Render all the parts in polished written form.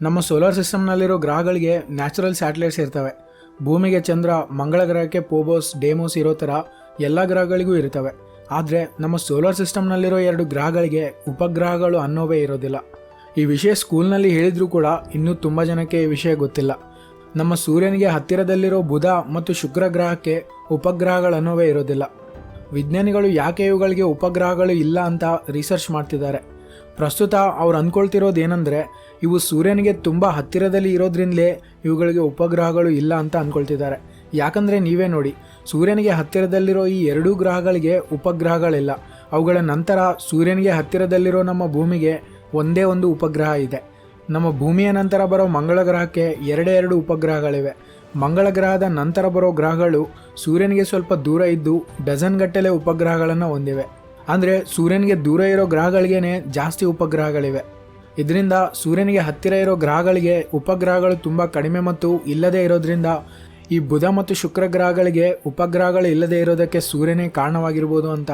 ನಮ್ಮ solar ಸಿಸ್ಟಮ್ನಲ್ಲಿರೋ ಗ್ರಹಗಳಿಗೆ natural satellites ಇರ್ತವೆ. ಭೂಮಿಗೆ ಚಂದ್ರ, ಮಂಗಳ ಗ್ರಹಕ್ಕೆ ಪೋಬೋಸ್, ಡೇಮೋಸ್ ಇರೋ ಥರ ಎಲ್ಲ ಗ್ರಹಗಳಿಗೂ ಇರ್ತವೆ. ಆದರೆ ನಮ್ಮ ಸೋಲಾರ್ ಸಿಸ್ಟಮ್ನಲ್ಲಿರೋ 2 ಗ್ರಹಗಳಿಗೆ ಉಪಗ್ರಹಗಳು ಅನ್ನೋವೇ ಇರೋದಿಲ್ಲ. ಈ ವಿಷಯ ಸ್ಕೂಲ್ನಲ್ಲಿ ಹೇಳಿದರೂ ಕೂಡ ಇನ್ನೂ ತುಂಬ ಜನಕ್ಕೆ ಈ ವಿಷಯ ಗೊತ್ತಿಲ್ಲ. ನಮ್ಮ ಸೂರ್ಯನಿಗೆ ಹತ್ತಿರದಲ್ಲಿರೋ ಬುಧ ಮತ್ತು ಶುಕ್ರ ಗ್ರಹಕ್ಕೆ ಉಪಗ್ರಹಗಳು ಅನ್ನೋವೇ ಇರೋದಿಲ್ಲ. ವಿಜ್ಞಾನಿಗಳು ಯಾಕೆ ಇವುಗಳಿಗೆ ಉಪಗ್ರಹಗಳು ಇಲ್ಲ ಅಂತ ರಿಸರ್ಚ್ ಮಾಡ್ತಿದ್ದಾರೆ. ಪ್ರಸ್ತುತ ಅವ್ರು ಅಂದ್ಕೊಳ್ತಿರೋದು ಏನಂದರೆ, ಇವು ಸೂರ್ಯನಿಗೆ ತುಂಬ ಹತ್ತಿರದಲ್ಲಿ ಇರೋದ್ರಿಂದಲೇ ಇವುಗಳಿಗೆ ಉಪಗ್ರಹಗಳು ಇಲ್ಲ ಅಂತ ಅಂದ್ಕೊಳ್ತಿದ್ದಾರೆ. ಯಾಕಂದರೆ ನೀವೇ ನೋಡಿ, ಸೂರ್ಯನಿಗೆ ಹತ್ತಿರದಲ್ಲಿರೋ ಈ 2 ಗ್ರಹಗಳಿಗೆ ಉಪಗ್ರಹಗಳಿಲ್ಲ. ಅವುಗಳ ನಂತರ ಸೂರ್ಯನಿಗೆ ಹತ್ತಿರದಲ್ಲಿರೋ ನಮ್ಮ ಭೂಮಿಗೆ ಒಂದೇ ಒಂದು ಉಪಗ್ರಹ ಇದೆ. ನಮ್ಮ ಭೂಮಿಯ ನಂತರ ಬರೋ ಮಂಗಳ ಗ್ರಹಕ್ಕೆ 2 ಉಪಗ್ರಹಗಳಿವೆ. ಮಂಗಳ ಗ್ರಹದ ನಂತರ ಬರೋ ಗ್ರಹಗಳು ಸೂರ್ಯನಿಗೆ ಸ್ವಲ್ಪ ದೂರ ಇದ್ದು ಡಜನ್ ಗಟ್ಟಲೆ ಉಪಗ್ರಹಗಳನ್ನು ಹೊಂದಿವೆ. ಅಂದರೆ ಸೂರ್ಯನಿಗೆ ದೂರ ಇರೋ ಗ್ರಹಗಳಿಗೇನೆ ಜಾಸ್ತಿ ಉಪಗ್ರಹಗಳಿವೆ. ಇದರಿಂದ ಸೂರ್ಯನಿಗೆ ಹತ್ತಿರ ಇರೋ ಗ್ರಹಗಳಿಗೆ ಉಪಗ್ರಹಗಳು ತುಂಬ ಕಡಿಮೆ ಮತ್ತು ಇಲ್ಲದೇ ಇರೋದ್ರಿಂದ ಈ ಬುಧ ಮತ್ತು ಶುಕ್ರ ಗ್ರಹಗಳಿಗೆ ಉಪಗ್ರಹಗಳು ಇಲ್ಲದೇ ಇರೋದಕ್ಕೆ ಸೂರ್ಯನೇ ಕಾರಣವಾಗಿರ್ಬೋದು ಅಂತ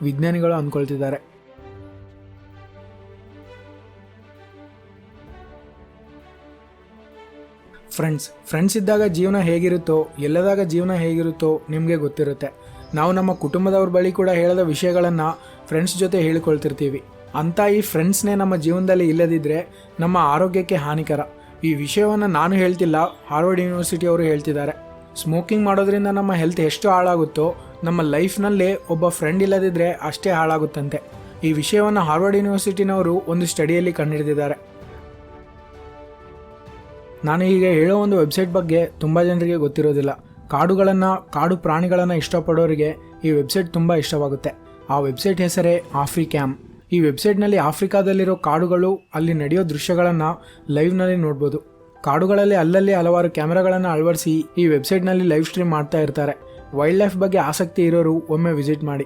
ವಿಜ್ಞಾನಿಗಳು ಅಂದ್ಕೊಳ್ತಿದ್ದಾರೆ. ಫ್ರೆಂಡ್ಸ್ ಇದ್ದಾಗ ಜೀವನ ಹೇಗಿರುತ್ತೋ, ಎಲ್ಲದಾಗ ಜೀವನ ಹೇಗಿರುತ್ತೋ ನಿಮಗೆ ಗೊತ್ತಿರುತ್ತೆ. ನಾವು ನಮ್ಮ ಕುಟುಂಬದವ್ರ ಬಳಿ ಕೂಡ ಹೇಳದ ವಿಷಯಗಳನ್ನು ಫ್ರೆಂಡ್ಸ್ ಜೊತೆ ಹೇಳಿಕೊಳ್ತಿರ್ತೀವಿ. ಅಂಥ ಈ ಫ್ರೆಂಡ್ಸ್ನೇ ನಮ್ಮ ಜೀವನದಲ್ಲಿ ಇಲ್ಲದಿದ್ದರೆ ನಮ್ಮ ಆರೋಗ್ಯಕ್ಕೆ ಹಾನಿಕರ. ಈ ವಿಷಯವನ್ನು ನಾನು ಹೇಳ್ತಿಲ್ಲ, ಹಾರ್ವರ್ಡ್ ಯೂನಿವರ್ಸಿಟಿ ಅವರು ಹೇಳ್ತಿದ್ದಾರೆ. ಸ್ಮೋಕಿಂಗ್ ಮಾಡೋದ್ರಿಂದ ನಮ್ಮ ಹೆಲ್ತ್ ಎಷ್ಟು ಹಾಳಾಗುತ್ತೋ, ನಮ್ಮ ಲೈಫ್ನಲ್ಲೇ ಒಬ್ಬ ಫ್ರೆಂಡ್ ಇಲ್ಲದಿದ್ದರೆ ಅಷ್ಟೇ ಹಾಳಾಗುತ್ತಂತೆ. ಈ ವಿಷಯವನ್ನು ಹಾರ್ವರ್ಡ್ ಯೂನಿವರ್ಸಿಟಿನವರು ಒಂದು ಸ್ಟಡಿಯಲ್ಲಿ ಕಂಡುಹಿಡಿದಿದ್ದಾರೆ. ನಾನು ಈಗ ಹೇಳೋ ಒಂದು ವೆಬ್ಸೈಟ್ ಬಗ್ಗೆ ತುಂಬ ಜನರಿಗೆ ಗೊತ್ತಿರೋದಿಲ್ಲ. ಕಾಡು ಪ್ರಾಣಿಗಳನ್ನು ಇಷ್ಟಪಡೋರಿಗೆ ಈ ವೆಬ್ಸೈಟ್ ತುಂಬ ಇಷ್ಟವಾಗುತ್ತೆ. ಆ ವೆಬ್ಸೈಟ್ ಹೆಸರೇ ಆಫ್ರಿಕ್ಯಾಮ್. ಈ ವೆಬ್ಸೈಟ್ನಲ್ಲಿ ಆಫ್ರಿಕಾದಲ್ಲಿರೋ ಕಾಡುಗಳು, ಅಲ್ಲಿ ನಡೆಯೋ ದೃಶ್ಯಗಳನ್ನು ಲೈವ್ನಲ್ಲಿ ನೋಡ್ಬೋದು. ಕಾಡುಗಳಲ್ಲಿ ಅಲ್ಲಲ್ಲಿ ಹಲವಾರು ಕ್ಯಾಮೆರಾಗಳನ್ನು ಅಳವಡಿಸಿ ಈ ವೆಬ್ಸೈಟ್ನಲ್ಲಿ ಲೈವ್ ಸ್ಟ್ರೀಮ್ ಮಾಡ್ತಾ ಇರ್ತಾರೆ. ವೈಲ್ಡ್ ಲೈಫ್ ಬಗ್ಗೆ ಆಸಕ್ತಿ ಇರೋರು ಒಮ್ಮೆ ವಿಸಿಟ್ ಮಾಡಿ.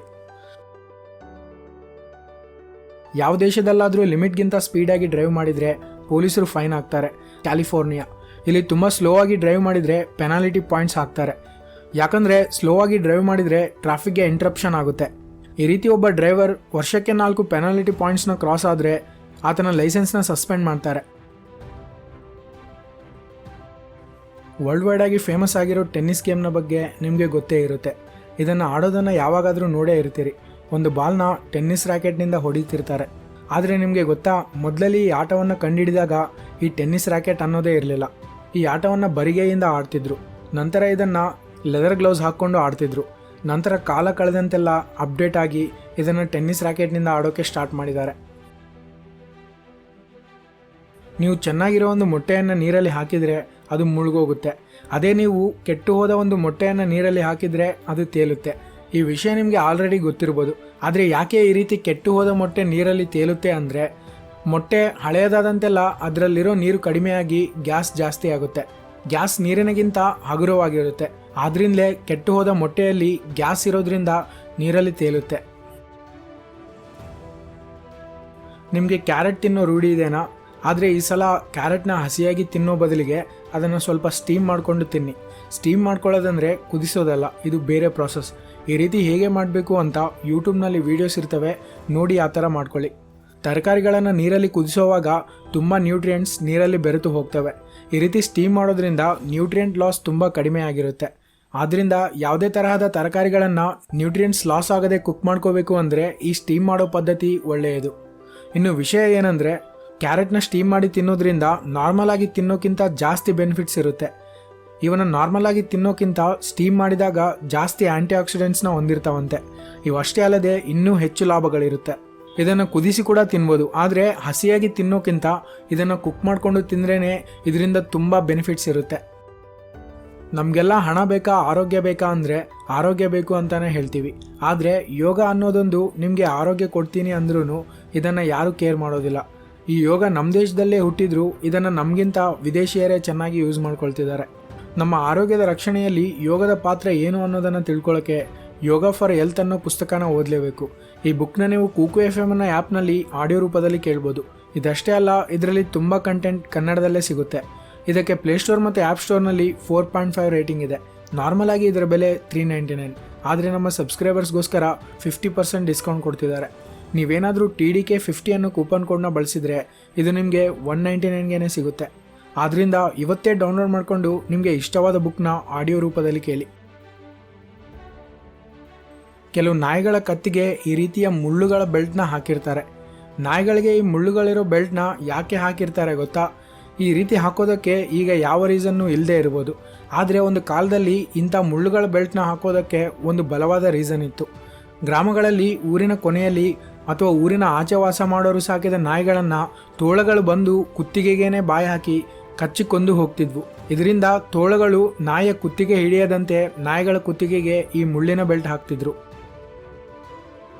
ಯಾವ ದೇಶದಲ್ಲಾದರೂ ಲಿಮಿಟ್ಗಿಂತ ಸ್ಪೀಡಾಗಿ ಡ್ರೈವ್ ಮಾಡಿದರೆ ಪೊಲೀಸರು ಫೈನ್ ಹಾಕ್ತಾರೆ. ಕ್ಯಾಲಿಫೋರ್ನಿಯಾ ಇಲ್ಲಿ ತುಂಬ ಸ್ಲೋ ಆಗಿ ಡ್ರೈವ್ ಮಾಡಿದರೆ ಪೆನಾಲ್ಟಿ ಪಾಯಿಂಟ್ಸ್ ಹಾಕ್ತಾರೆ. ಯಾಕಂದರೆ ಸ್ಲೋ ಆಗಿ ಡ್ರೈವ್ ಮಾಡಿದರೆ ಟ್ರಾಫಿಕ್ಗೆ ಇಂಟ್ರಪ್ಷನ್ ಆಗುತ್ತೆ. ಈ ರೀತಿ ಒಬ್ಬ ಡ್ರೈವರ್ ವರ್ಷಕ್ಕೆ 4 ಪೆನಾಲ್ಟಿ ಪಾಯಿಂಟ್ಸ್ನ ಕ್ರಾಸ್ ಆದರೆ ಆತನ ಲೈಸೆನ್ಸ್ನ ಸಸ್ಪೆಂಡ್ ಮಾಡ್ತಾರೆ. ವರ್ಲ್ಡ್ ವೈಡ್ ಆಗಿ ಫೇಮಸ್ ಆಗಿರೋ ಟೆನ್ನಿಸ್ ಗೇಮ್ನ ಬಗ್ಗೆ ನಿಮಗೆ ಗೊತ್ತೇ ಇರುತ್ತೆ. ಇದನ್ನು ಆಡೋದನ್ನು ಯಾವಾಗಾದರೂ ನೋಡೇ ಇರ್ತೀರಿ. ಒಂದು ಬಾಲ್ನ ಟೆನ್ನಿಸ್ ರ್ಯಾಕೆಟ್ನಿಂದ ಹೊಡಿತಿರ್ತಾರೆ. ಆದರೆ ನಿಮಗೆ ಗೊತ್ತಾ, ಮೊದಲಲ್ಲಿ ಈ ಆಟವನ್ನು ಕಂಡುಹಿಡಿದಾಗ ಈ ಟೆನ್ನಿಸ್ ರ್ಯಾಕೆಟ್ ಅನ್ನೋದೇ ಇರಲಿಲ್ಲ. ಈ ಆಟವನ್ನು ಬರಿಗೈಯಿಂದ ಆಡ್ತಿದ್ರು. ನಂತರ ಇದನ್ನು ಲೆದರ್ ಗ್ಲೌಸ್ ಹಾಕ್ಕೊಂಡು ಆಡ್ತಿದ್ರು. ನಂತರ ಕಾಲ ಕಳೆದಂತೆಲ್ಲ ಅಪ್ಡೇಟ್ ಆಗಿ ಇದನ್ನು ಟೆನ್ನಿಸ್ ರ್ಯಾಕೆಟ್ನಿಂದ ಆಡೋಕ್ಕೆ ಸ್ಟಾರ್ಟ್ ಮಾಡಿದ್ದಾರೆ. ನೀವು ಚೆನ್ನಾಗಿರೋ ಒಂದು ಮೊಟ್ಟೆಯನ್ನು ನೀರಲ್ಲಿ ಹಾಕಿದರೆ ಅದು ಮುಳುಗೋಗುತ್ತೆ. ಅದೇ ನೀವು ಕೆಟ್ಟು ಹೋದ ಒಂದು ಮೊಟ್ಟೆಯನ್ನು ನೀರಲ್ಲಿ ಹಾಕಿದರೆ ಅದು ತೇಲುತ್ತೆ. ಈ ವಿಷಯ ನಿಮಗೆ ಆಲ್ರೆಡಿ ಗೊತ್ತಿರ್ಬೋದು. ಆದರೆ ಯಾಕೆ ಈ ರೀತಿ ಕೆಟ್ಟು ಹೋದ ಮೊಟ್ಟೆ ನೀರಲ್ಲಿ ತೇಲುತ್ತೆ ಅಂದರೆ, ಮೊಟ್ಟೆ ಹಳೆಯದಾದಂತೆಲ್ಲ ಅದರಲ್ಲಿರೋ ನೀರು ಕಡಿಮೆಯಾಗಿ ಗ್ಯಾಸ್ ಜಾಸ್ತಿ ಆಗುತ್ತೆ. ಗ್ಯಾಸ್ ನೀರಿನಗಿಂತ ಹಗುರವಾಗಿರುತ್ತೆ. ಆದ್ರಿಂದಲೇ ಕೆಟ್ಟು ಹೋದ ಮೊಟ್ಟೆಯಲ್ಲಿ ಗ್ಯಾಸ್ ಇರೋದ್ರಿಂದ ನೀರಲ್ಲಿ ತೇಲುತ್ತೆ. ನಿಮಗೆ ಕ್ಯಾರೆಟ್ ತಿನ್ನೋ ರೂಢಿ ಇದೆನಾ? ಆದರೆ ಈ ಸಲ ಕ್ಯಾರೆಟ್ನ ಹಸಿಯಾಗಿ ತಿನ್ನೋ ಬದಲಿಗೆ ಅದನ್ನು ಸ್ವಲ್ಪ ಸ್ಟೀಮ್ ಮಾಡಿಕೊಂಡು ತಿನ್ನಿ. ಸ್ಟೀಮ್ ಮಾಡ್ಕೊಳ್ಳೋದಂದರೆ ಕುದಿಸೋದಲ್ಲ, ಇದು ಬೇರೆ ಪ್ರಾಸೆಸ್. ಈ ರೀತಿ ಹೇಗೆ ಮಾಡಬೇಕು ಅಂತ ಯೂಟ್ಯೂಬ್ನಲ್ಲಿ ವೀಡಿಯೋಸ್ ಇರ್ತವೆ, ನೋಡಿ ಆ ಥರ ಮಾಡ್ಕೊಳ್ಳಿ. ತರಕಾರಿಗಳನ್ನು ನೀರಲ್ಲಿ ಕುದಿಸೋವಾಗ ತುಂಬ ನ್ಯೂಟ್ರಿಯೆಂಟ್ಸ್ ನೀರಲ್ಲಿ ಬೆರೆತು ಹೋಗ್ತವೆ. ಈ ರೀತಿ ಸ್ಟೀಮ್ ಮಾಡೋದ್ರಿಂದ ನ್ಯೂಟ್ರಿಯೆಂಟ್ ಲಾಸ್ ತುಂಬ ಕಡಿಮೆ ಆಗಿರುತ್ತೆ. ಆದ್ದರಿಂದ ಯಾವುದೇ ತರಹದ ತರಕಾರಿಗಳನ್ನು ನ್ಯೂಟ್ರಿಯೆಂಟ್ಸ್ ಲಾಸ್ ಆಗದೆ ಕುಕ್ ಮಾಡ್ಕೋಬೇಕು ಅಂದರೆ ಈ ಸ್ಟೀಮ್ ಮಾಡೋ ಪದ್ಧತಿ ಒಳ್ಳೆಯದು. ಇನ್ನು ವಿಷಯ ಏನಂದರೆ, ಕ್ಯಾರೆಟ್ನ ಸ್ಟೀಮ್ ಮಾಡಿ ತಿನ್ನೋದ್ರಿಂದ ನಾರ್ಮಲ್ ಆಗಿ ತಿನ್ನೋಕ್ಕಿಂತ ಜಾಸ್ತಿ ಬೆನಿಫಿಟ್ಸ್ ಇರುತ್ತೆ. ಇವನ್ನ ನಾರ್ಮಲ್ ಆಗಿ ತಿನ್ನೋಕ್ಕಿಂತ ಸ್ಟೀಮ್ ಮಾಡಿದಾಗ ಜಾಸ್ತಿ ಆ್ಯಂಟಿ ಆಕ್ಸಿಡೆಂಟ್ಸ್ನ ಹೊಂದಿರ್ತಾವಂತೆ. ಇವಷ್ಟೇ ಅಲ್ಲದೆ ಇನ್ನೂ ಹೆಚ್ಚು ಲಾಭಗಳಿರುತ್ತೆ. ಇದನ್ನು ಕುದಿಸಿ ಕೂಡ ತಿನ್ಬೋದು. ಆದರೆ ಹಸಿಯಾಗಿ ತಿನ್ನೋಕ್ಕಿಂತ ಇದನ್ನು ಕುಕ್ ಮಾಡಿಕೊಂಡು ತಿಂದ್ರೇ ಇದರಿಂದ ತುಂಬ ಬೆನಿಫಿಟ್ಸ್ ಇರುತ್ತೆ. ನಮಗೆಲ್ಲ ಹಣ ಬೇಕಾ, ಆರೋಗ್ಯ ಬೇಕಾ ಅಂದರೆ ಆರೋಗ್ಯ ಬೇಕು ಅಂತಲೇ ಹೇಳ್ತೀವಿ. ಆದರೆ ಯೋಗ ಅನ್ನೋದೊಂದು ನಿಮಗೆ ಆರೋಗ್ಯ ಕೊಡ್ತೀನಿ ಅಂದ್ರೂ ಇದನ್ನು ಯಾರೂ ಕೇರ್ ಮಾಡೋದಿಲ್ಲ. ಈ ಯೋಗ ನಮ್ಮ ದೇಶದಲ್ಲೇ ಹುಟ್ಟಿದ್ರು ಇದನ್ನು ನಮಗಿಂತ ವಿದೇಶಿಯರೇ ಚೆನ್ನಾಗಿ ಯೂಸ್ ಮಾಡ್ಕೊಳ್ತಿದ್ದಾರೆ. ನಮ್ಮ ಆರೋಗ್ಯದ ರಕ್ಷಣೆಯಲ್ಲಿ ಯೋಗದ ಪಾತ್ರ ಏನು ಅನ್ನೋದನ್ನು ತಿಳ್ಕೊಳ್ಳೋಕ್ಕೆ ಯೋಗ ಫಾರ್ ಹೆಲ್ತ್ ಅನ್ನೋ ಪುಸ್ತಕನ ಓದಲೇಬೇಕು. ಈ ಬುಕ್ನ ನೀವು ಕೂಕು FM ಅನ್ನೋ ಆ್ಯಪ್ನಲ್ಲಿ ಆಡಿಯೋ ರೂಪದಲ್ಲಿ ಕೇಳ್ಬೋದು. ಇದಷ್ಟೇ ಅಲ್ಲ, ಇದರಲ್ಲಿ ತುಂಬ ಕಂಟೆಂಟ್ ಕನ್ನಡದಲ್ಲೇ ಸಿಗುತ್ತೆ. ಇದಕ್ಕೆ ಪ್ಲೇಸ್ಟೋರ್ ಮತ್ತು ಆ್ಯಪ್ ಸ್ಟೋರ್ನಲ್ಲಿ 4.5 ರೇಟಿಂಗ್ ಇದೆ. ನಾರ್ಮಲ್ ಆಗಿ ಇದರ ಬೆಲೆ $399. ಆದರೆ ನಮ್ಮ ಸಬ್ಸ್ಕ್ರೈಬರ್ಸ್ಗೋಸ್ಕರ 50% ಡಿಸ್ಕೌಂಟ್ ಕೊಡ್ತಿದ್ದಾರೆ. ನೀವೇನಾದರೂ TDK50 ಅನ್ನೋ ಕೂಪನ್ ಕೋಡ್ನ ಬಳಸಿದರೆ ಇದು ನಿಮಗೆ $199ಗೆ ಸಿಗುತ್ತೆ. ಆದ್ದರಿಂದ ಇವತ್ತೇ ಡೌನ್ಲೋಡ್ ಮಾಡಿಕೊಂಡು ನಿಮಗೆ ಇಷ್ಟವಾದ ಬುಕ್ನ ಆಡಿಯೋ ರೂಪದಲ್ಲಿ ಕೇಳಿ. ಕೆಲವು ನಾಯಿಗಳ ಕತ್ತಿಗೆ ಈ ರೀತಿಯ ಮುಳ್ಳುಗಳ ಬೆಲ್ಟ್ನ ಹಾಕಿರ್ತಾರೆ. ನಾಯಿಗಳಿಗೆ ಈ ಮುಳ್ಳುಗಳಿರೋ ಬೆಲ್ಟ್ನ ಯಾಕೆ ಹಾಕಿರ್ತಾರೆ ಗೊತ್ತಾ? ಈ ರೀತಿ ಹಾಕೋದಕ್ಕೆ ಈಗ ಯಾವ ರೀಸನ್ನು ಇಲ್ಲದೆ ಇರ್ಬೋದು, ಆದರೆ ಒಂದು ಕಾಲದಲ್ಲಿ ಇಂಥ ಮುಳ್ಳುಗಳ ಬೆಲ್ಟ್ನ ಹಾಕೋದಕ್ಕೆ ಒಂದು ಬಲವಾದ ರೀಸನ್ ಇತ್ತು. ಗ್ರಾಮಗಳಲ್ಲಿ ಊರಿನ ಕೊನೆಯಲ್ಲಿ ಅಥವಾ ಊರಿನ ಆಚೆ ವಾಸ ಮಾಡೋರು ಸಾಕಿದ ನಾಯಿಗಳನ್ನು ತೋಳಗಳು ಬಂದು ಕುತ್ತಿಗೆಗೇನೆ ಬಾಯಿ ಹಾಕಿ ಕಚ್ಚಿ ಕೊಂದು ಹೋಗ್ತಿದ್ವು. ಇದರಿಂದ ತೋಳಗಳು ನಾಯಿಯ ಕುತ್ತಿಗೆ ಹಿಡಿಯದಂತೆ ನಾಯಿಗಳ ಕುತ್ತಿಗೆಗೆ ಈ ಮುಳ್ಳಿನ ಬೆಲ್ಟ್ ಹಾಕ್ತಿದ್ರು.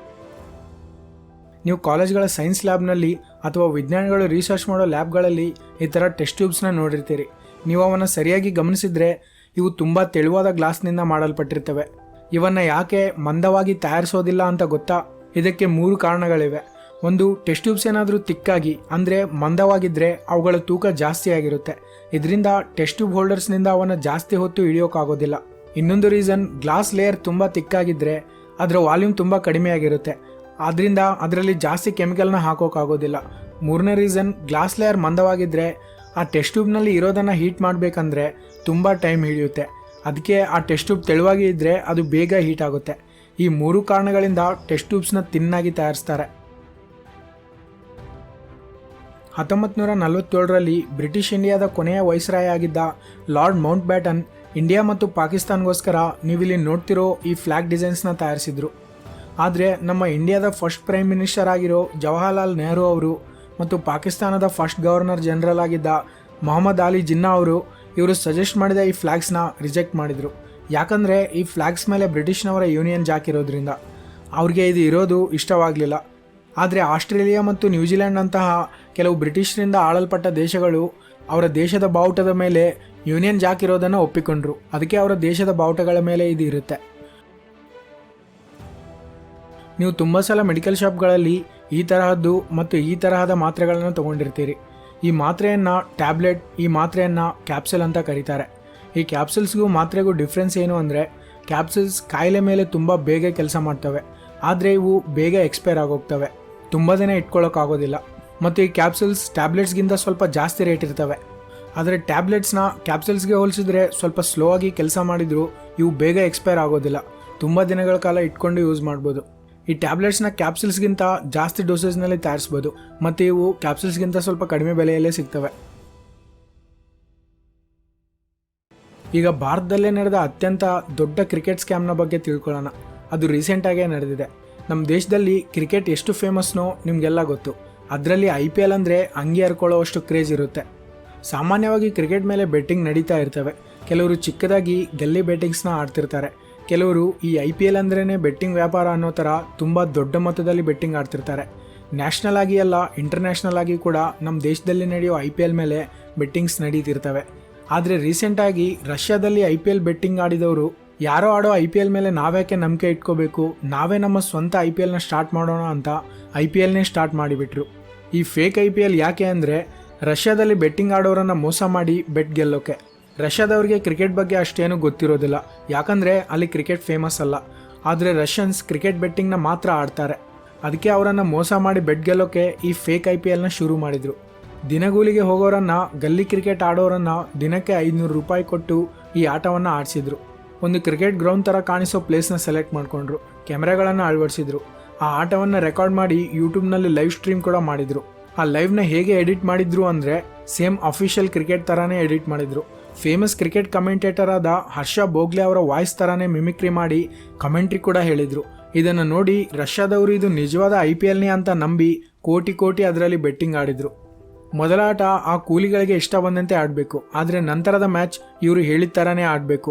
ನೀವು ಕಾಲೇಜ್ಗಳ ಸೈನ್ಸ್ ಲ್ಯಾಬ್ನಲ್ಲಿ ಅಥವಾ ವಿಜ್ಞಾನಿಗಳು ರಿಸರ್ಚ್ ಮಾಡೋ ಲ್ಯಾಬ್ಗಳಲ್ಲಿ ಈ ಥರ ಟೆಸ್ಟ್ ಟ್ಯೂಬ್ಸ್ನ ನೋಡಿರ್ತೀರಿ. ನೀವು ಅವನ್ನು ಸರಿಯಾಗಿ ಗಮನಿಸಿದರೆ ಇವು ತುಂಬ ತೆಳುವಾದ ಗ್ಲಾಸ್ನಿಂದ ಮಾಡಲ್ಪಟ್ಟಿರ್ತವೆ. ಇವನ್ನು ಯಾಕೆ ಮಂದವಾಗಿ ತಯಾರಿಸೋದಿಲ್ಲ ಅಂತ ಗೊತ್ತಾ? ಇದಕ್ಕೆ 3 ಕಾರಣಗಳಿವೆ. ಒಂದು, ಟೆಸ್ಟ್ ಟ್ಯೂಬ್ಸ್ ಏನಾದರೂ ತಿಕ್ಕಾಗಿ ಅಂದರೆ ಮಂದವಾಗಿದ್ದರೆ ಅವುಗಳ ತೂಕ ಜಾಸ್ತಿ ಆಗಿರುತ್ತೆ. ಇದರಿಂದ ಟೆಸ್ಟ್ ಟ್ಯೂಬ್ ಹೋಲ್ಡರ್ಸ್ನಿಂದ ಅವನ್ನು ಜಾಸ್ತಿ ಹೊತ್ತು ಹಿಡಿಯೋಕ್ಕಾಗೋದಿಲ್ಲ. ಇನ್ನೊಂದು ರೀಸನ್, ಗ್ಲಾಸ್ ಲೇಯರ್ ತುಂಬ ತಿಕ್ಕಾಗಿದ್ದರೆ ಅದರ ವಾಲ್ಯೂಮ್ ತುಂಬ ಕಡಿಮೆ ಆಗಿರುತ್ತೆ. ಆದ್ದರಿಂದ ಅದರಲ್ಲಿ ಜಾಸ್ತಿ ಕೆಮಿಕಲ್ನ ಹಾಕೋಕ್ಕಾಗೋದಿಲ್ಲ. 3ನೇ ರೀಸನ್, ಗ್ಲಾಸ್ ಲೇಯರ್ ಮಂದವಾಗಿದ್ದರೆ ಆ ಟೆಸ್ಟ್ ಟ್ಯೂಬ್ನಲ್ಲಿ ಇರೋದನ್ನು ಹೀಟ್ ಮಾಡಬೇಕಂದ್ರೆ ತುಂಬ ಟೈಮ್ ಹಿಡಿಯುತ್ತೆ. ಅದಕ್ಕೆ ಆ ಟೆಸ್ಟ್ ಟ್ಯೂಬ್ ತೆಳುವಾಗಿ ಇದ್ದರೆ ಅದು ಬೇಗ ಹೀಟ್ ಆಗುತ್ತೆ. ಈ 3 ಕಾರಣಗಳಿಂದ ಟೆಸ್ಟ್ ಟ್ಯೂಬ್ಸ್ನ ತಿನ್ನಾಗಿ ತಯಾರಿಸ್ತಾರೆ. 1947ರಲ್ಲಿ ಬ್ರಿಟಿಷ್ ಇಂಡಿಯಾದ ಕೊನೆಯ ವೈಸ್ರಾಯ್ ಆಗಿದ್ದ ಲಾರ್ಡ್ ಮೌಂಟ್ ಬ್ಯಾಟನ್ ಇಂಡಿಯಾ ಮತ್ತು ಪಾಕಿಸ್ತಾನ್ಗೋಸ್ಕರ ನೀವಿಲ್ಲಿ ನೋಡ್ತಿರೋ ಈ ಫ್ಲ್ಯಾಗ್ ಡಿಸೈನ್ಸ್ನ ತಯಾರಿಸಿದ್ರು. ಆದರೆ ನಮ್ಮ ಇಂಡಿಯಾದ ಫಸ್ಟ್ ಪ್ರೈಮ್ ಮಿನಿಸ್ಟರ್ ಆಗಿರೋ ಜವಾಹರ್ಲಾಲ್ ನೆಹರು ಅವರು ಮತ್ತು ಪಾಕಿಸ್ತಾನದ ಫಸ್ಟ್ ಗವರ್ನರ್ ಜನರಲ್ ಆಗಿದ್ದ ಮೊಹಮ್ಮದ್ ಅಲಿ ಜಿನ್ನಾ ಇವರು ಸಜೆಸ್ಟ್ ಮಾಡಿದ ಈ ಫ್ಲ್ಯಾಗ್ಸ್ನ ರಿಜೆಕ್ಟ್ ಮಾಡಿದರು. ಯಾಕಂದರೆ ಈ ಫ್ಲ್ಯಾಗ್ಸ್ ಮೇಲೆ ಬ್ರಿಟಿಷ್ನವರ ಯೂನಿಯನ್ ಜಾಕ್ ಇರೋದ್ರಿಂದ ಅವ್ರಿಗೆ ಇದು ಇರೋದು ಇಷ್ಟವಾಗಲಿಲ್ಲ. ಆದರೆ ಆಸ್ಟ್ರೇಲಿಯಾ ಮತ್ತು ನ್ಯೂಜಿಲೆಂಡ್ ಅಂತಹ ಕೆಲವು ಬ್ರಿಟಿಷರಿಂದ ಆಳಲ್ಪಟ್ಟ ದೇಶಗಳು ಅವರ ದೇಶದ ಬಾವುಟದ ಮೇಲೆ ಯೂನಿಯನ್ ಜಾಕ್ ಇರೋದನ್ನು ಒಪ್ಪಿಕೊಂಡ್ರು. ಅದಕ್ಕೆ ಅವರ ದೇಶದ ಬಾವುಟಗಳ ಮೇಲೆ ಇದು ಇರುತ್ತೆ. ನೀವು ತುಂಬ ಸಲ ಮೆಡಿಕಲ್ ಶಾಪ್ಗಳಲ್ಲಿ ಈ ತರಹದ್ದು ಮತ್ತು ಈ ತರಹದ ಮಾತ್ರೆಗಳನ್ನು ತೊಗೊಂಡಿರ್ತೀರಿ. ಈ ಮಾತ್ರೆಯನ್ನು ಟ್ಯಾಬ್ಲೆಟ್, ಈ ಮಾತ್ರೆಯನ್ನು ಕ್ಯಾಪ್ಸುಲ್ ಅಂತ ಕರೀತಾರೆ. ಈ ಕ್ಯಾಪ್ಸುಲ್ಸ್ಗೂ ಮಾತ್ರೆಗೂ ಡಿಫ್ರೆನ್ಸ್ ಏನು ಅಂದರೆ, ಕ್ಯಾಪ್ಸುಲ್ಸ್ ಕಾಯಿಲೆ ಮೇಲೆ ತುಂಬ ಬೇಗ ಕೆಲಸ ಮಾಡ್ತವೆ, ಆದರೆ ಇವು ಬೇಗ ಎಕ್ಸ್ಪೈರ್ ಆಗೋಗ್ತವೆ, ತುಂಬ ದಿನ ಇಟ್ಕೊಳ್ಳೋಕ್ಕಾಗೋದಿಲ್ಲ. ಮತ್ತು ಈ ಕ್ಯಾಪ್ಸುಲ್ಸ್ ಟ್ಯಾಬ್ಲೆಟ್ಸ್ಗಿಂತ ಸ್ವಲ್ಪ ಜಾಸ್ತಿ ರೇಟ್ ಇರ್ತವೆ. ಆದರೆ ಟ್ಯಾಬ್ಲೆಟ್ಸ್ನ ಕ್ಯಾಪ್ಸುಲ್ಸ್ಗೆ ಹೋಲಿಸಿದ್ರೆ ಸ್ವಲ್ಪ ಸ್ಲೋ ಆಗಿ ಕೆಲಸ ಮಾಡಿದರೂ ಇವು ಬೇಗ ಎಕ್ಸ್ಪೈರ್ ಆಗೋದಿಲ್ಲ, ತುಂಬ ದಿನಗಳ ಕಾಲ ಇಟ್ಕೊಂಡು ಯೂಸ್ ಮಾಡ್ಬೋದು. ಈ ಟ್ಯಾಬ್ಲೆಟ್ಸ್ನ ಕ್ಯಾಪ್ಸುಲ್ಸ್ಗಿಂತ ಜಾಸ್ತಿ ಡೋಸೇಜ್ನಲ್ಲಿ ತಯಾರಿಸ್ಬೋದು ಮತ್ತು ಇವು ಕ್ಯಾಪ್ಸುಲ್ಸ್ಗಿಂತ ಸ್ವಲ್ಪ ಕಡಿಮೆ ಬೆಲೆಯಲ್ಲೇ ಸಿಗ್ತವೆ. ಈಗ ಭಾರತದಲ್ಲೇ ನಡೆದ ಅತ್ಯಂತ ದೊಡ್ಡ ಕ್ರಿಕೆಟ್ ಸ್ಕ್ಯಾಮ್ನ ಬಗ್ಗೆ ತಿಳ್ಕೊಳ್ಳೋಣ. ಅದು ರೀಸೆಂಟಾಗೇ ನಡೆದಿದೆ. ನಮ್ಮ ದೇಶದಲ್ಲಿ ಕ್ರಿಕೆಟ್ ಎಷ್ಟು ಫೇಮಸ್ನೋ ನಿಮಗೆಲ್ಲ ಗೊತ್ತು. ಅದರಲ್ಲಿ IPL ಅಂದರೆ ಅಂಗಿ ಹರ್ಕೊಳ್ಳೋವಷ್ಟು ಕ್ರೇಜ್ ಇರುತ್ತೆ. ಸಾಮಾನ್ಯವಾಗಿ ಕ್ರಿಕೆಟ್ ಮೇಲೆ ಬೆಟ್ಟಿಂಗ್ ನಡೀತಾ ಇರ್ತವೆ. ಕೆಲವರು ಚಿಕ್ಕದಾಗಿ ಗಲ್ಲಿ ಬೆಟ್ಟಿಂಗ್ಸ್ನ ಆಡ್ತಿರ್ತಾರೆ. ಕೆಲವರು ಈ IPL ಅಂದ್ರೇ ಬೆಟ್ಟಿಂಗ್ ವ್ಯಾಪಾರ ಅನ್ನೋ ಥರ ತುಂಬ ದೊಡ್ಡ ಮೊತ್ತದಲ್ಲಿ ಬೆಟ್ಟಿಂಗ್ ಆಡ್ತಿರ್ತಾರೆ. ನ್ಯಾಷನಲ್ ಆಗಿ ಅಲ್ಲ, ಇಂಟರ್ನ್ಯಾಷನಲ್ ಆಗಿ ಕೂಡ ನಮ್ಮ ದೇಶದಲ್ಲಿ ನಡೆಯೋ IPL ಮೇಲೆ ಬೆಟ್ಟಿಂಗ್ಸ್ ನಡೀತಿರ್ತವೆ. ಆದರೆ ರೀಸೆಂಟಾಗಿ ರಷ್ಯಾದಲ್ಲಿ IPL ಬೆಟ್ಟಿಂಗ್ ಆಡಿದವರು ಯಾರೋ ಆಡೋ IPL ಮೇಲೆ ನಾವ್ಯಾಕೆ ನಂಬಿಕೆ ಇಟ್ಕೋಬೇಕು, ನಾವೇ ನಮ್ಮ ಸ್ವಂತ IPLನ ಸ್ಟಾರ್ಟ್ ಮಾಡೋಣ ಅಂತ IPLನೇ ಸ್ಟಾರ್ಟ್ ಮಾಡಿಬಿಟ್ರು. ಈ ಫೇಕ್ IPL ಯಾಕೆ ಅಂದರೆ ರಷ್ಯಾದಲ್ಲಿ ಬೆಟ್ಟಿಂಗ್ ಆಡೋರನ್ನು ಮೋಸ ಮಾಡಿ ಬೆಟ್ ಗೆಲ್ಲೋಕೆ. ರಷ್ಯಾದವ್ರಿಗೆ ಕ್ರಿಕೆಟ್ ಬಗ್ಗೆ ಅಷ್ಟೇನೂ ಗೊತ್ತಿರೋದಿಲ್ಲ, ಯಾಕಂದರೆ ಅಲ್ಲಿ ಕ್ರಿಕೆಟ್ ಫೇಮಸ್ ಅಲ್ಲ. ಆದರೆ ರಷ್ಯನ್ಸ್ ಕ್ರಿಕೆಟ್ ಬೆಟ್ಟಿಂಗ್ನ ಮಾತ್ರ ಆಡ್ತಾರೆ. ಅದಕ್ಕೆ ಅವರನ್ನು ಮೋಸ ಮಾಡಿ ಬೆಟ್ ಗೆಲ್ಲೋಕೆ ಈ ಫೇಕ್ IPLನ ಶುರು ಮಾಡಿದರು. ದಿನಗೂಲಿಗೆ ಹೋಗೋರನ್ನು, ಗಲ್ಲಿ ಕ್ರಿಕೆಟ್ ಆಡೋರನ್ನು ದಿನಕ್ಕೆ 500 ರೂಪಾಯಿ ಕೊಟ್ಟು ಈ ಆಟವನ್ನು ಆಡಿಸಿದ್ರು. ಒಂದು ಕ್ರಿಕೆಟ್ ಗ್ರೌಂಡ್ ಥರ ಕಾಣಿಸೋ ಪ್ಲೇಸ್ನ ಸೆಲೆಕ್ಟ್ ಮಾಡಿಕೊಂಡ್ರು, ಕ್ಯಾಮ್ರಾಗಳನ್ನು ಅಳವಡಿಸಿದ್ರು. ಆ ಆಟವನ್ನು ರೆಕಾರ್ಡ್ ಮಾಡಿ ಯೂಟ್ಯೂಬ್ನಲ್ಲಿ ಲೈವ್ ಸ್ಟ್ರೀಮ್ ಕೂಡ ಮಾಡಿದರು. ಆ ಲೈವ್ನ ಹೇಗೆ ಎಡಿಟ್ ಮಾಡಿದ್ರು ಅಂದರೆ ಸೇಮ್ ಅಫಿಷಿಯಲ್ ಕ್ರಿಕೆಟ್ ಥರನೇ ಎಡಿಟ್ ಮಾಡಿದರು. ಫೇಮಸ್ ಕ್ರಿಕೆಟ್ ಕಮೆಂಟೇಟರ್ ಆದ ಹರ್ಷ ಬೋಗ್ಲೆ ಅವರ ವಾಯ್ಸ್ ಥರನೇ ಮಿಮಿಕ್ರಿ ಮಾಡಿ ಕಮೆಂಟ್ರಿ ಕೂಡ ಹೇಳಿದರು. ಇದನ್ನು ನೋಡಿ ರಷ್ಯಾದವರು ಇದು ನಿಜವಾದ IPLನೇ ಅಂತ ನಂಬಿ ಕೋಟಿ ಅದರಲ್ಲಿ ಬೆಟ್ಟಿಂಗ್ ಆಡಿದರು. ಮೊದಲ ಆಟ ಆ ಕೂಲಿಗಳಿಗೆ ಇಷ್ಟ ಬಂದಂತೆ ಆಡಬೇಕು, ಆದರೆ ನಂತರದ ಮ್ಯಾಚ್ ಇವರು ಹೇಳಿದ ಥರನೇ ಆಡಬೇಕು.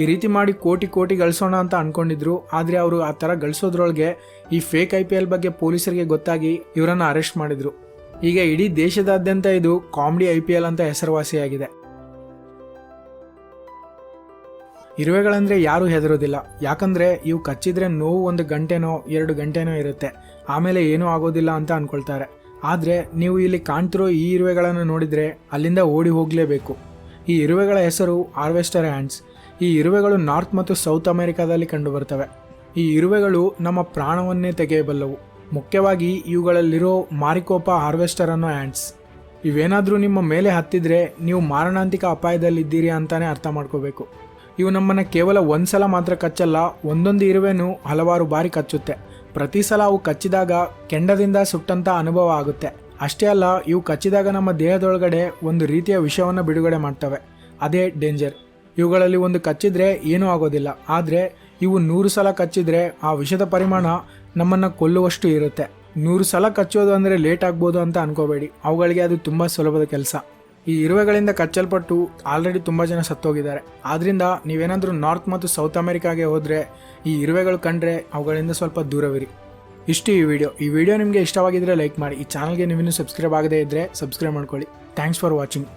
ಈ ರೀತಿ ಮಾಡಿ ಕೋಟಿ ಗಳಿಸೋಣ ಅಂತ ಅಂದ್ಕೊಂಡಿದ್ರು. ಆದರೆ ಅವರು ಆ ಥರ ಗಳಿಸೋದ್ರೊಳಗೆ ಈ ಫೇಕ್ IPL ಬಗ್ಗೆ ಪೊಲೀಸರಿಗೆ ಗೊತ್ತಾಗಿ ಇವರನ್ನು ಅರೆಸ್ಟ್ ಮಾಡಿದರು. ಈಗ ಇಡೀ ದೇಶದಾದ್ಯಂತ ಇದು ಕಾಮಿಡಿ IPL ಅಂತ ಹೆಸರುವಾಸಿಯಾಗಿದೆ. ಇರುವೆಗಳಂದರೆ ಯಾರೂ ಹೆದರೋದಿಲ್ಲ, ಯಾಕಂದರೆ ಇವು ಕಚ್ಚಿದ್ರೆ ನೋವು 1 ಗಂಟೆನೋ 2 ಗಂಟೆನೋ ಇರುತ್ತೆ, ಆಮೇಲೆ ಏನೂ ಆಗೋದಿಲ್ಲ ಅಂತ ಅಂದ್ಕೊಳ್ತಾರೆ. ಆದರೆ ನೀವು ಇಲ್ಲಿ ಕಾಣ್ತಿರೋ ಈ ಇರುವೆಗಳನ್ನು ನೋಡಿದರೆ ಅಲ್ಲಿಂದ ಓಡಿ ಹೋಗಲೇಬೇಕು. ಈ ಇರುವೆಗಳ ಹೆಸರು ಹಾರ್ವೆಸ್ಟರ್ ಆ್ಯಂಟ್ಸ್. ಈ ಇರುವೆಗಳು ನಾರ್ತ್ ಮತ್ತು ಸೌತ್ ಅಮೆರಿಕಾದಲ್ಲಿ ಕಂಡುಬರ್ತವೆ. ಈ ಇರುವೆಗಳು ನಮ್ಮ ಪ್ರಾಣವನ್ನೇ ತೆಗೆಯಬಲ್ಲವು. ಮುಖ್ಯವಾಗಿ ಇವುಗಳಲ್ಲಿರೋ ಮಾರಿಕೋಪಾ ಹಾರ್ವೆಸ್ಟರ್ ಅನ್ನೋ ಆ್ಯಂಟ್ಸ್. ಇವೇನಾದರೂ ನಿಮ್ಮ ಮೇಲೆ ಹತ್ತಿದ್ರೆ ನೀವು ಮಾರಣಾಂತಿಕ ಅಪಾಯದಲ್ಲಿದ್ದೀರಿ ಅಂತಾನೆ ಅರ್ಥ ಮಾಡ್ಕೋಬೇಕು. ಇವು ನಮ್ಮನ್ನು ಕೇವಲ ಒಂದು ಸಲ ಮಾತ್ರ ಕಚ್ಚಲ್ಲ, ಒಂದೊಂದು ಇರುವೆನೂ ಹಲವಾರು ಬಾರಿ ಕಚ್ಚುತ್ತೆ. ಪ್ರತಿ ಸಲ ಅವು ಕಚ್ಚಿದಾಗ ಕೆಂಡದಿಂದ ಸುಟ್ಟಂಥ ಅನುಭವ ಆಗುತ್ತೆ. ಅಷ್ಟೇ ಅಲ್ಲ, ಇವು ಕಚ್ಚಿದಾಗ ನಮ್ಮ ದೇಹದೊಳಗಡೆ ಒಂದು ರೀತಿಯ ವಿಷವನ್ನು ಬಿಡುಗಡೆ ಮಾಡ್ತವೆ. ಅದೇ ಡೇಂಜರ್. ಇವುಗಳಲ್ಲಿ ಒಂದು ಕಚ್ಚಿದ್ರೆ ಏನೂ ಆಗೋದಿಲ್ಲ, ಆದರೆ ಇವು 100 ಸಲ ಕಚ್ಚಿದ್ರೆ ಆ ವಿಷದ ಪರಿಮಾಣ ನಮ್ಮನ್ನು ಕೊಲ್ಲುವಷ್ಟು ಇರುತ್ತೆ. 100 ಸಲ ಕಚ್ಚೋದು ಅಂದರೆ ಲೇಟ್ ಆಗ್ಬೋದು ಅಂತ ಅನ್ಕೋಬೇಡಿ, ಅವುಗಳಿಗೆ ಅದು ತುಂಬ ಸುಲಭದ ಕೆಲಸ. ಈ ಇರುವೆಗಳಿಂದ ಕಚ್ಚಲ್ಪಟ್ಟು ಆಲ್ರೆಡಿ ತುಂಬ ಜನ ಸತ್ತೋಗಿದ್ದಾರೆ. ಆದ್ದರಿಂದ ನೀವೇನಾದರೂ ನಾರ್ತ್ ಮತ್ತು ಸೌತ್ ಅಮೆರಿಕಾಗೆ ಹೋದರೆ ಈ ಇರುವೆಗಳು ಕಂಡ್ರೆ ಅವುಗಳಿಂದ ಸ್ವಲ್ಪ ದೂರವಿರಿ. ಇಷ್ಟು ಈ ವಿಡಿಯೋ ನಿಮಗೆ ಇಷ್ಟವಾಗಿದ್ದರೆ ಲೈಕ್ ಮಾಡಿ. ಈ ಚಾನಲ್ಗೆ ನೀವಿನ್ನೂ ಸಬ್ಸ್ಕ್ರೈಬ್ ಆಗದೇ ಇದ್ದರೆ ಸಬ್ಸ್ಕ್ರೈಬ್ ಮಾಡ್ಕೊಳ್ಳಿ. Thanks for watching.